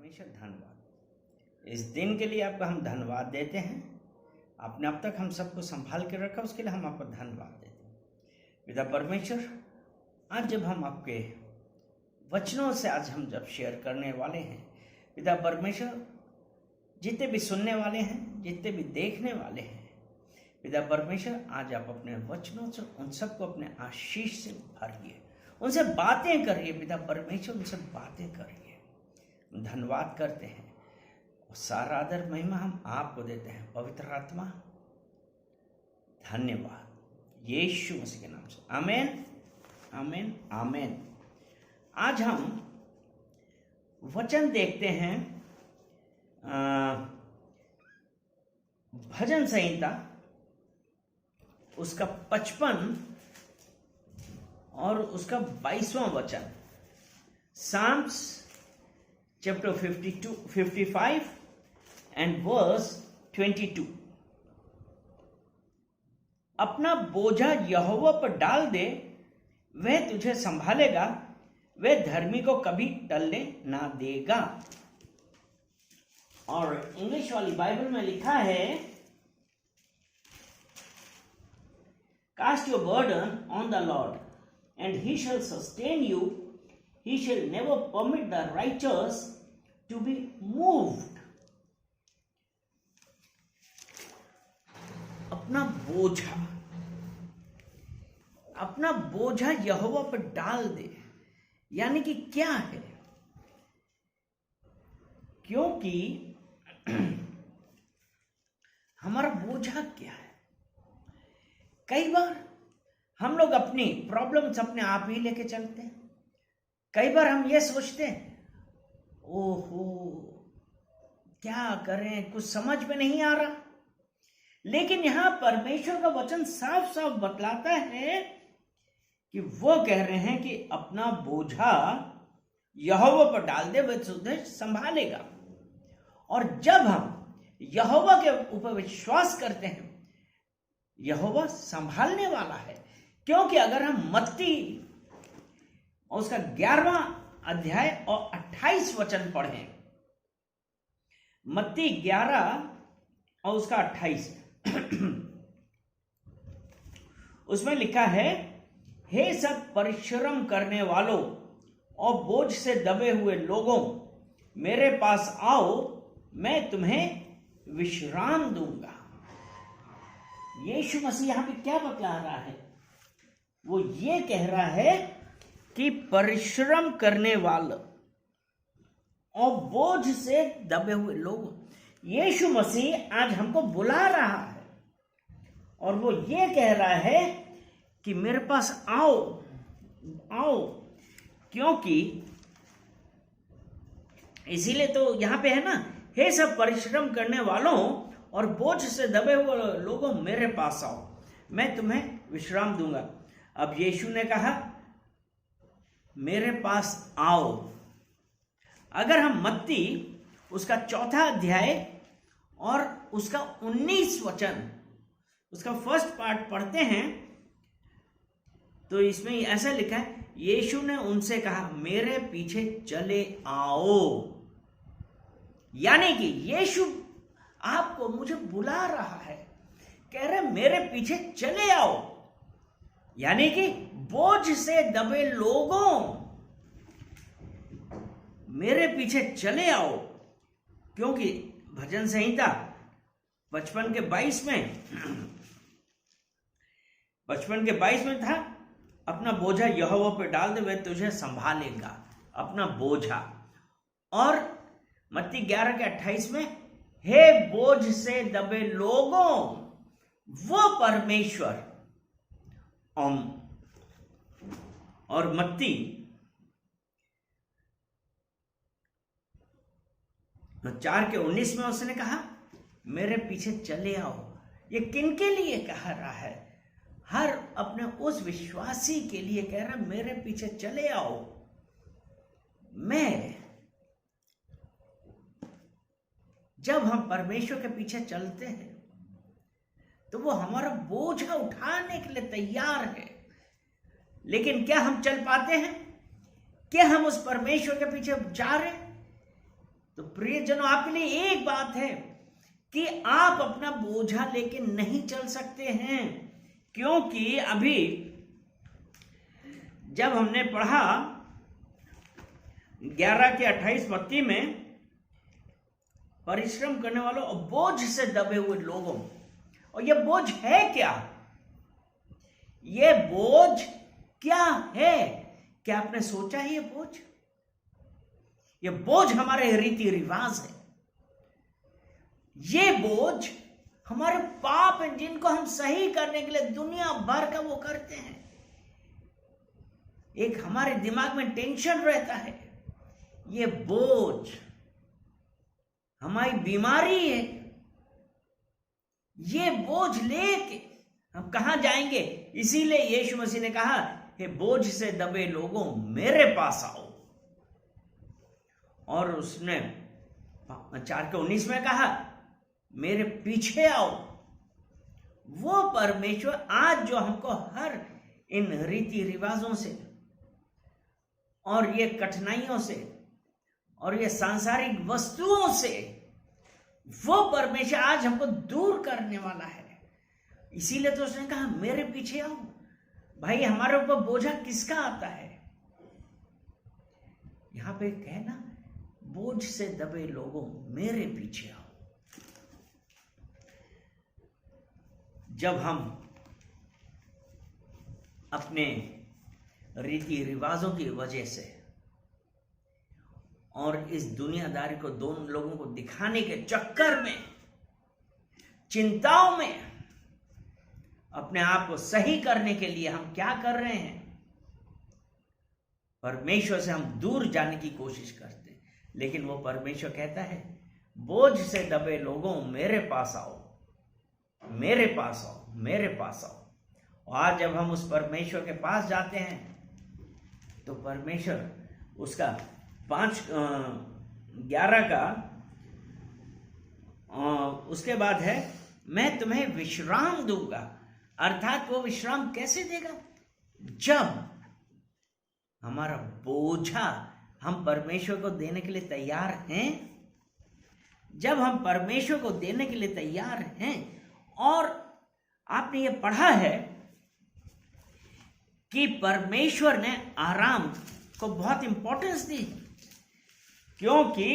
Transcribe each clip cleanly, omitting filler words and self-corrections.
परमेश्वर धन्यवाद। इस दिन के लिए आपका हम धन्यवाद देते हैं। आपने अब तक हम सबको संभाल के रखा, उसके लिए हम आपको धन्यवाद देते हैं। पिता परमेश्वर, आज जब हम आपके वचनों से आज हम जब शेयर करने वाले हैं, पिता परमेश्वर, जितने भी सुनने वाले हैं, जितने भी देखने वाले हैं, पिता परमेश्वर, आज आप अपने वचनों से उन सबको अपने आशीष से भरिए, उनसे बातें करिए। पिता परमेश्वर, उनसे बातें करिए। धन्यवाद करते हैं, सारा आदर महिमा हम आपको देते हैं। पवित्र आत्मा, धन्यवाद यीशु मसीह के नाम से, आमीन, आमीन, आमीन। आज हम वचन देखते हैं भजन संहिता उसका 55 और उसका 22वां वचन, साम्स चैप्टर 55 एंड वर्स 22। अपना बोझा यहोवा पर डाल दे, वह तुझे संभालेगा, वह धर्मी को कभी टलने ना देगा। और इंग्लिश वाली बाइबल में लिखा है, cast your burden on the Lord and he shall sustain you. He shall never permit the righteous to be moved. अपना बोझा यहोवा पर डाल दे, यानी कि क्या है? क्योंकि हमारा बोझा क्या है? कई बार हम लोग अपनी प्रॉब्लम्स अपने आप ही लेके चलते हैं। कई बार हम ये सोचते हैं, ओहो क्या करें, कुछ समझ में नहीं आ रहा। लेकिन यहां परमेश्वर का वचन साफ साफ बतलाता है कि वो कह रहे हैं कि अपना बोझा यहोवा पर डाल दे, वह तुझे संभालेगा। और जब हम यहोवा के ऊपर विश्वास करते हैं, यहोवा संभालने वाला है। क्योंकि अगर हम मत्ती और उसका 11वां अध्याय और 28 वचन पढ़ें, मत्ती 11 और उसका 28, उसमें लिखा है, हे सब परिश्रम करने वालों और बोझ से दबे हुए लोगों, मेरे पास आओ, मैं तुम्हें विश्राम दूंगा। यीशु मसीह यहां पे क्या बतला रहा है? वो ये कह रहा है कि परिश्रम करने वाले और बोझ से दबे हुए लोग, यीशु मसीह आज हमको बुला रहा है और वो ये कह रहा है कि मेरे पास आओ, आओ। क्योंकि इसीलिए तो यहां पे है ना, हे सब परिश्रम करने वालों और बोझ से दबे हुए लोगों, मेरे पास आओ, मैं तुम्हें विश्राम दूंगा। अब यीशु ने कहा, मेरे पास आओ। अगर हम मत्ती उसका 4था अध्याय और उसका 19 वचन, उसका फर्स्ट पार्ट पढ़ते हैं, तो इसमें ऐसा लिखा है, यीशु ने उनसे कहा, मेरे पीछे चले आओ। यानी कि यीशु आपको, मुझे बुला रहा है, कह रहे मेरे पीछे चले आओ। यानी कि बोझ से दबे लोगों, मेरे पीछे चले आओ। क्योंकि भजन संहिता 55 के 22 में था, अपना बोझा यहोवा पे डाल दे, वह तुझे संभालेगा, अपना बोझा। और मत्ती 11 के 28 में, हे बोझ से दबे लोगों, वो परमेश्वर। और मत्ती 4 के 19 में उसने कहा, मेरे पीछे चले आओ। ये किनके लिए कह रहा है? हर अपने उस विश्वासी के लिए कह रहा है, मेरे पीछे चले आओ। जब हम परमेश्वर के पीछे चलते हैं तो वो हमारा बोझा उठाने के लिए तैयार है। लेकिन क्या हम चल पाते हैं? क्या हम उस परमेश्वर के पीछे जा रहे हैं? तो प्रियजनों, आपके लिए एक बात है कि आप अपना बोझा लेके नहीं चल सकते हैं, क्योंकि अभी जब हमने पढ़ा 11 के 28-32 में, परिश्रम करने वालों और बोझ से दबे हुए लोगों, और यह बोझ है क्या? यह बोझ क्या है? क्या आपने सोचा है? यह बोझ हमारे रीति रिवाज है। ये बोझ हमारे पाप हैं, जिनको हम सही करने के लिए दुनिया भर का वो करते हैं। एक हमारे दिमाग में टेंशन रहता है। ये बोझ हमारी बीमारी है। ये बोझ लेके हम कहां जाएंगे? इसीलिए यीशु मसीह ने कहा, हे बोझ से दबे लोगों, मेरे पास आओ। और उसने 4:19 में कहा, मेरे पीछे आओ। वो परमेश्वर आज जो हमको हर इन रीति रिवाजों से और ये कठिनाइयों से और ये सांसारिक वस्तुओं से, वो परमेश्वर आज हमको दूर करने वाला है। इसीलिए तो उसने कहा, मेरे पीछे आओ। भाई, हमारे ऊपर बोझा किसका आता है? यहां पे कहना, बोझ से दबे लोगों, मेरे पीछे आओ। जब हम अपने रीति रिवाजों की वजह से और इस दुनियादारी को दोनों लोगों को दिखाने के चक्कर में, चिंताओं में, अपने आप को सही करने के लिए हम क्या कर रहे हैं? परमेश्वर से हम दूर जाने की कोशिश करते हैं। लेकिन वो परमेश्वर कहता है, बोझ से दबे लोगों, मेरे पास आओ, मेरे पास आओ, मेरे पास आओ। और आज जब हम उस परमेश्वर के पास जाते हैं तो परमेश्वर उसका 5:11 का उसके बाद है, मैं तुम्हें विश्राम दूंगा। अर्थात वो विश्राम कैसे देगा? जब हमारा बोझा हम परमेश्वर को देने के लिए तैयार हैं। जब हम परमेश्वर को देने के लिए तैयार हैं, और आपने ये पढ़ा है कि परमेश्वर ने आराम को बहुत इंपॉर्टेंस दी, क्योंकि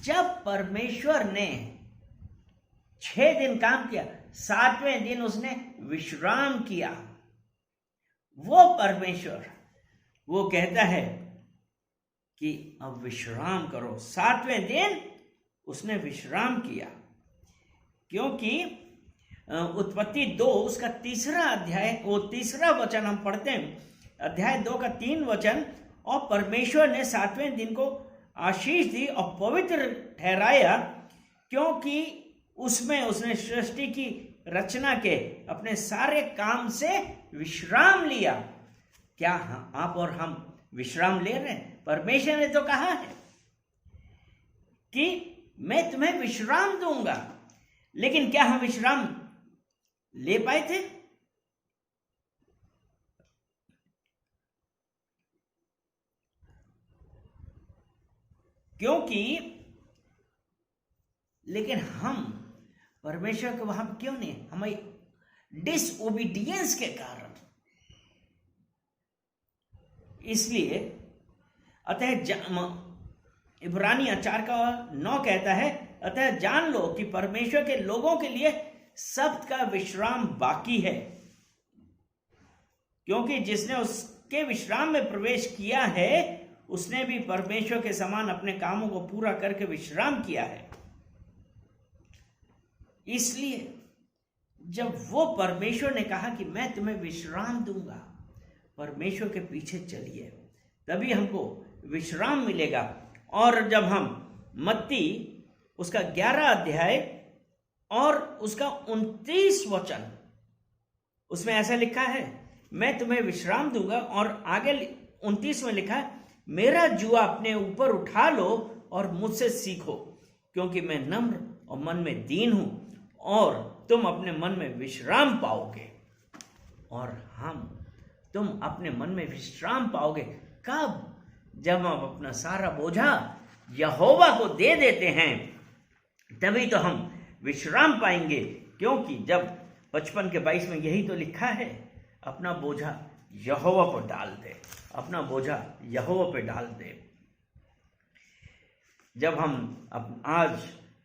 जब परमेश्वर ने 6 दिन काम किया, 7वें दिन उसने विश्राम किया। वो परमेश्वर वो कहता है कि अब विश्राम करो। 7वें दिन उसने विश्राम किया, क्योंकि उत्पत्ति 2 उसका 3 अध्याय, वो 3 वचन हम पढ़ते हैं, अध्याय 2 का 3 वचन। और परमेश्वर ने 7वें दिन को आशीष दी और पवित्र ठहराया, क्योंकि उसमें उसने सृष्टि की रचना के अपने सारे काम से विश्राम लिया। क्या आप और हम विश्राम ले रहे हैं? परमेश्वर ने तो कहा है कि मैं तुम्हें विश्राम दूंगा, लेकिन क्या हम विश्राम ले पाए थे? क्योंकि लेकिन हम परमेश्वर को वहां क्यों नहीं? हमारी डिसओबीडियंस के कारण। इसलिए अतः इब्रानी 4:9 कहता है, अतः जान लो कि परमेश्वर के लोगों के लिए सब्त का विश्राम बाकी है, क्योंकि जिसने उसके विश्राम में प्रवेश किया है, उसने भी परमेश्वर के समान अपने कामों को पूरा करके विश्राम किया है। इसलिए जब वो परमेश्वर ने कहा कि मैं तुम्हें विश्राम दूंगा, परमेश्वर के पीछे चलिए, तभी हमको विश्राम मिलेगा। और जब हम मत्ती उसका 11 अध्याय और उसका 29 वचन, उसमें ऐसा लिखा है, मैं तुम्हें विश्राम दूंगा। और आगे 29 में लिखा है, मेरा जुआ अपने ऊपर उठा लो और मुझसे सीखो, क्योंकि मैं नम्र और मन में दीन हूं, और तुम अपने मन में विश्राम पाओगे। और तुम अपने मन में विश्राम पाओगे कब? जब हम अपना सारा बोझा यहोवा को दे देते हैं, तभी तो हम विश्राम पाएंगे। क्योंकि जब 55 में यही तो लिखा है, अपना बोझा यहोवा पर डाल दे, अपना बोझा यहोवा पे डाल दे। जब आज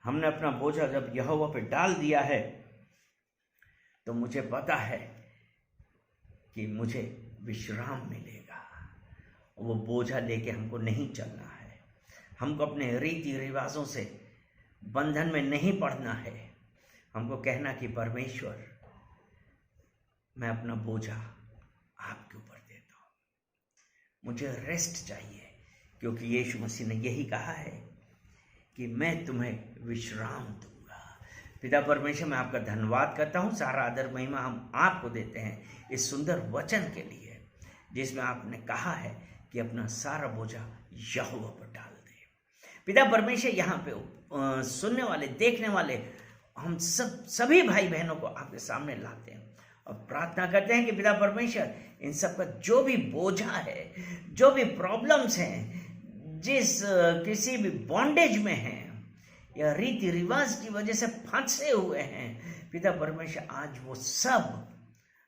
हमने अपना बोझा जब यहोवा पे डाल दिया है, तो मुझे पता है कि मुझे विश्राम मिलेगा। वो बोझा लेके हमको नहीं चलना है, हमको अपने रीति रिवाजों से बंधन में नहीं पड़ना है। हमको कहना कि परमेश्वर, मैं अपना बोझा आपके ऊपर देता हूँ, मुझे रेस्ट चाहिए, क्योंकि यीशु मसीह ने यही कहा है कि मैं तुम्हें विश्राम दूंगा। पिता परमेश्वर, मैं आपका धन्यवाद करता हूँ। सारा आदर महिमा हम आपको देते हैं इस सुंदर वचन के लिए, जिसमें आपने कहा है कि अपना सारा बोझा यहोवा पर डाल दे। पिता परमेश्वर, यहाँ पे सुनने वाले, देखने वाले हम सभी भाई बहनों को आपके सामने लाते हैं और प्रार्थना करते हैं कि पिता परमेश्वर, इन सब का जो भी बोझा है, जो भी प्रॉब्लम्स हैं, जिस किसी भी बॉन्डेज में हैं या रीति रिवाज की वजह से फंसे हुए हैं, पिता परमेश्वर, आज वो सब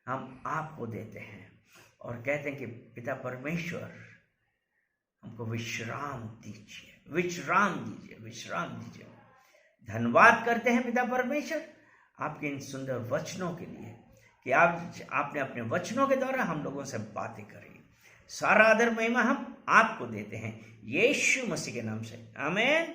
हम आपको देते हैं और कहते हैं कि पिता परमेश्वर, हमको विश्राम दीजिए, विश्राम दीजिए, विश्राम दीजिए। धन्यवाद करते हैं पिता परमेश्वर आपके इन सुंदर वचनों के लिए कि आपने अपने वचनों के द्वारा हम लोगों से बातें करी। सारा आदर महिमा हम आपको देते हैं, यीशु मसीह के नाम से, आमीन।